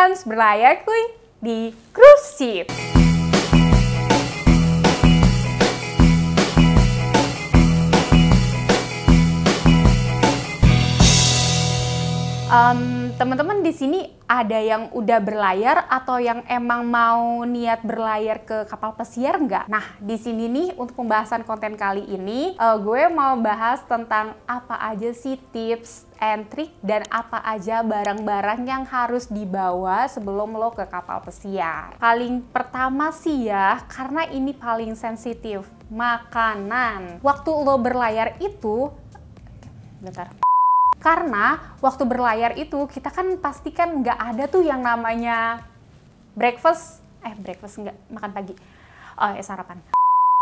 Experience berlayar kuy di cruise ship. Teman-teman di sini ada yang udah berlayar atau yang emang mau niat berlayar ke kapal pesiar nggak? Nah, di sini nih untuk pembahasan konten kali ini, gue mau bahas tentang apa aja sih tips and trick dan apa aja barang-barang yang harus dibawa sebelum lo ke kapal pesiar. Paling pertama sih ya, karena ini paling sensitif, makanan. Waktu lo berlayar itu, bentar. Karena waktu berlayar itu kita kan pasti kan nggak ada tuh yang namanya breakfast nggak, makan pagi, sarapan.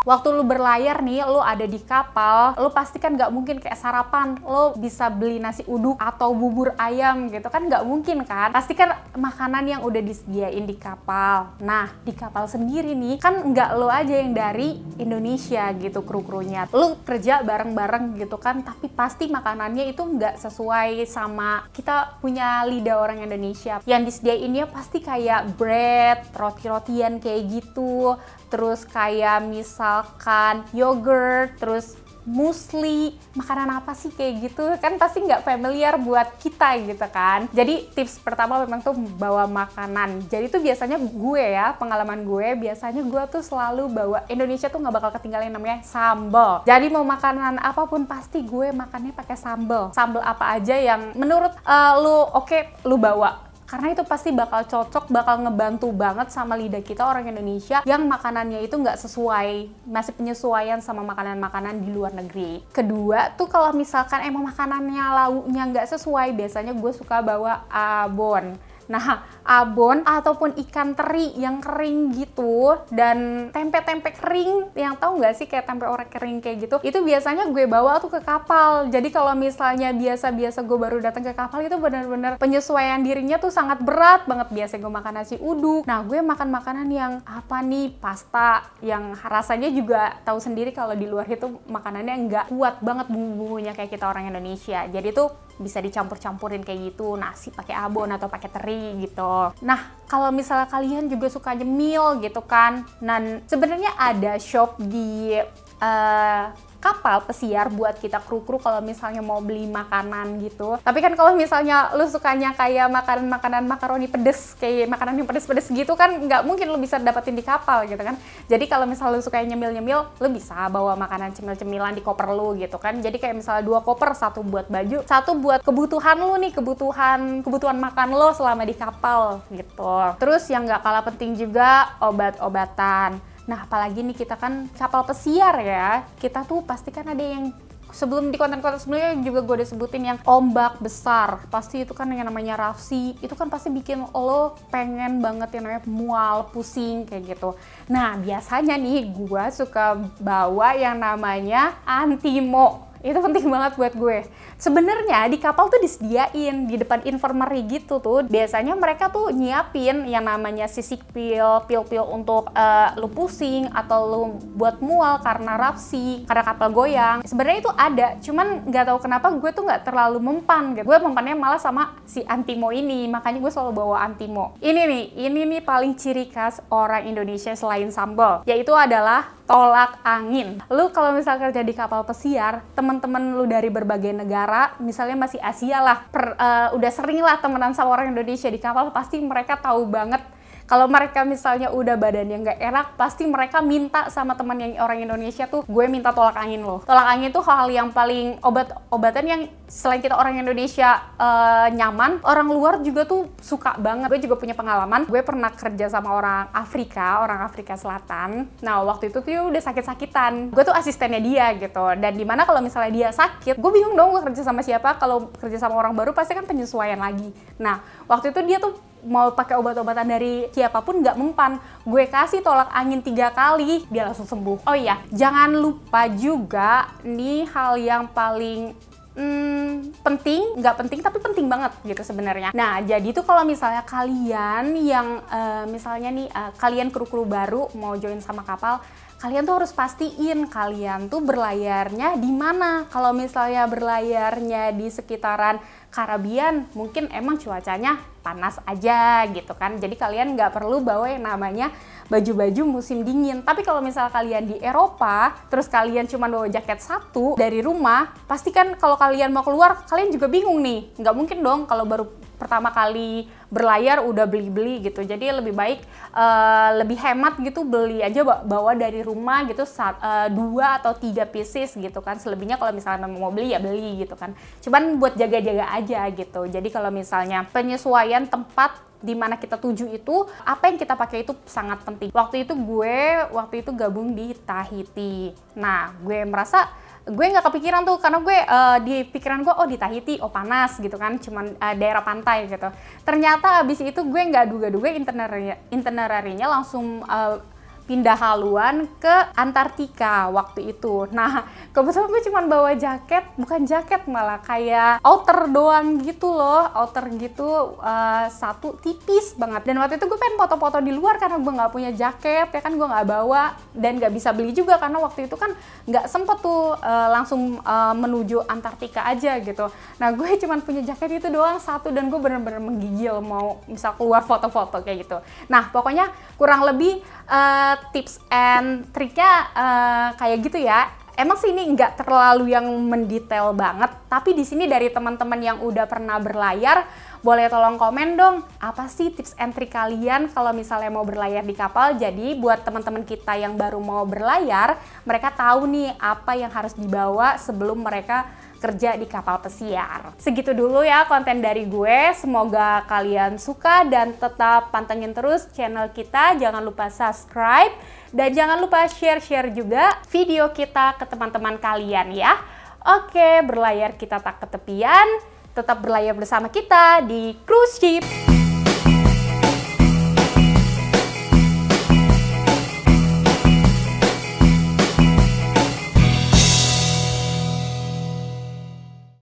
Waktu lu berlayar nih, lu ada di kapal, lu pasti kan nggak mungkin kayak sarapan, lu bisa beli nasi uduk atau bubur ayam gitu kan, nggak mungkin kan. Pasti kan makanan yang udah disediain di kapal. Nah, di kapal sendiri nih, kan nggak lu aja yang dari Indonesia gitu kru-krunya. Lu kerja bareng-bareng gitu kan, tapi pasti makanannya itu nggak sesuai sama kita punya lidah orang Indonesia. Yang disediainnya pasti kayak bread, roti-rotian kayak gitu, terus kayak misalkan yogurt, terus muesli, makanan apa sih kayak gitu kan pasti nggak familiar buat kita gitu kan. Jadi tips pertama memang tuh bawa makanan. Jadi tuh biasanya gue ya, pengalaman gue biasanya gue tuh selalu bawa, Indonesia tuh nggak bakal ketinggalan yang namanya sambal. Jadi mau makanan apapun pasti gue makannya pakai sambal. Sambal apa aja yang menurut lu oke, lu bawa. Karena itu pasti bakal cocok, bakal ngebantu banget sama lidah kita orang Indonesia yang makanannya itu nggak sesuai, masih penyesuaian sama makanan-makanan di luar negeri. Kedua tuh kalau misalkan emang makanannya lauknya nggak sesuai, biasanya gue suka bawa abon. Nah, abon ataupun ikan teri yang kering gitu dan tempe-tempe kering yang tahu nggak sih kayak tempe orek kering kayak gitu, itu biasanya gue bawa tuh ke kapal. Jadi kalau misalnya biasa-biasa gue baru datang ke kapal itu benar-benar penyesuaian dirinya tuh sangat berat banget. Biasa gue makan nasi uduk, nah gue makan makanan yang apa nih, pasta yang rasanya juga tahu sendiri kalau di luar itu makanannya nggak kuat banget bumbu-bumbunya kayak kita orang Indonesia. Jadi tuh bisa dicampur-campurin kayak gitu, nasi pakai abon atau pakai teri gitu. Nah, kalau misalnya kalian juga suka nyemil gitu kan, dan sebenarnya ada shop di kapal pesiar buat kita kru-kru kalau misalnya mau beli makanan gitu. Tapi kan kalau misalnya lu sukanya kayak makanan makaroni pedes, kayak makanan yang pedes-pedes gitu kan nggak mungkin lu bisa dapetin di kapal gitu kan. Jadi kalau misalnya lu suka nyemil-nyemil, lu bisa bawa makanan cemil-cemilan di koper lu gitu kan. Jadi kayak misalnya 2 koper, 1 buat baju, 1 buat kebutuhan lu nih, kebutuhan makan lo selama di kapal gitu. Terus yang nggak kalah penting juga obat-obatan. Nah, apalagi nih kita kan kapal pesiar ya, kita tuh pasti kan ada yang sebelum di konten-konten sebelumnya juga gue udah sebutin yang ombak besar. Pasti itu kan yang namanya rafsi, itu kan pasti bikin lo pengen banget yang namanya mual, pusing kayak gitu. Nah, biasanya nih gue suka bawa yang namanya Antimo. Itu penting banget buat gue. Sebenarnya di kapal tuh disediain di depan infirmary gitu tuh. Biasanya mereka tuh nyiapin yang namanya sisik pil untuk lu pusing atau lu buat mual karena rafsi, karena kapal goyang. Sebenarnya itu ada, cuman nggak tahu kenapa gue tuh nggak terlalu mempan gitu. Gue mempannya malah sama si Antimo ini, makanya gue selalu bawa Antimo. Ini nih paling ciri khas orang Indonesia selain sambal, yaitu adalah tolak angin. Lu kalau misalnya kerja di kapal pesiar, teman-teman lu dari berbagai negara, misalnya masih Asia lah, udah sering lah temenan sama orang Indonesia di kapal, pasti mereka tahu banget. Kalau mereka misalnya udah badannya nggak enak, pasti mereka minta sama teman yang orang Indonesia tuh, gue minta tolak angin loh. Tolak angin tuh hal yang paling obatan yang selain kita orang Indonesia nyaman, orang luar juga tuh suka banget. Gue juga punya pengalaman, gue pernah kerja sama orang Afrika Selatan. Nah, waktu itu tuh udah sakit-sakitan. Gue tuh asistennya dia gitu. Dan dimana kalau misalnya dia sakit, gue bingung dong gue kerja sama siapa. Kalau kerja sama orang baru pasti kan penyesuaian lagi. Nah, waktu itu dia tuh mau pakai obat-obatan dari siapapun nggak mempan. Gue kasih tolak angin 3 kali, dia langsung sembuh. Oh iya, jangan lupa juga nih hal yang paling penting, nggak penting tapi penting banget gitu sebenarnya. Nah, jadi tuh kalau misalnya kalian yang misalnya nih kalian kru-kru baru mau join sama kapal, kalian tuh harus pastiin kalian tuh berlayarnya di mana. Kalau misalnya berlayarnya di sekitaran Karibian, mungkin emang cuacanya panas aja gitu kan. Jadi kalian nggak perlu bawa yang namanya baju-baju musim dingin. Tapi kalau misal kalian di Eropa, terus kalian cuma bawa jaket satu dari rumah, pasti kan kalau kalian mau keluar, kalian juga bingung nih. Nggak mungkin dong kalau baru pertama kali berlayar udah beli-beli gitu. Jadi lebih baik lebih hemat gitu, beli aja bawa dari rumah gitu 2 atau 3 pieces gitu kan. Selebihnya kalau misalnya memang mau beli ya beli gitu kan. Cuman buat jaga-jaga aja gitu. Jadi kalau misalnya penyesuaian tempat di mana kita tuju itu, apa yang kita pakai itu sangat penting. Waktu itu gabung di Tahiti. Nah, gue merasa gue nggak kepikiran tuh, karena gue di pikiran gue di Tahiti panas gitu kan, cuman daerah pantai gitu. Ternyata abis itu gue nggak duga-duga itinerary-nya langsung pindah haluan ke Antartika waktu itu. Nah, kebetulan gue cuma bawa jaket, bukan jaket malah kayak outer doang gitu loh, outer gitu satu tipis banget. Dan waktu itu gue pengen foto-foto di luar karena gue nggak punya jaket, ya kan gue nggak bawa dan nggak bisa beli juga karena waktu itu kan nggak sempet tuh langsung menuju Antartika aja gitu. Nah, gue cuma punya jaket itu doang satu dan gue bener-bener menggigil mau misal keluar foto-foto kayak gitu. Nah, pokoknya kurang lebih tips and triknya kayak gitu ya. Emang sih ini nggak terlalu yang mendetail banget, tapi di sini dari teman-teman yang udah pernah berlayar, boleh tolong komen dong, apa sih tips and trik kalian kalau misalnya mau berlayar di kapal. Jadi buat teman-teman kita yang baru mau berlayar, mereka tahu nih apa yang harus dibawa sebelum mereka kerja di kapal pesiar. Segitu dulu ya konten dari gue, semoga kalian suka dan tetap pantengin terus channel kita. Jangan lupa subscribe dan jangan lupa share-share juga video kita ke teman-teman kalian ya. Oke, berlayar kita tak ketepian, tetap berlayar bersama kita di cruise ship.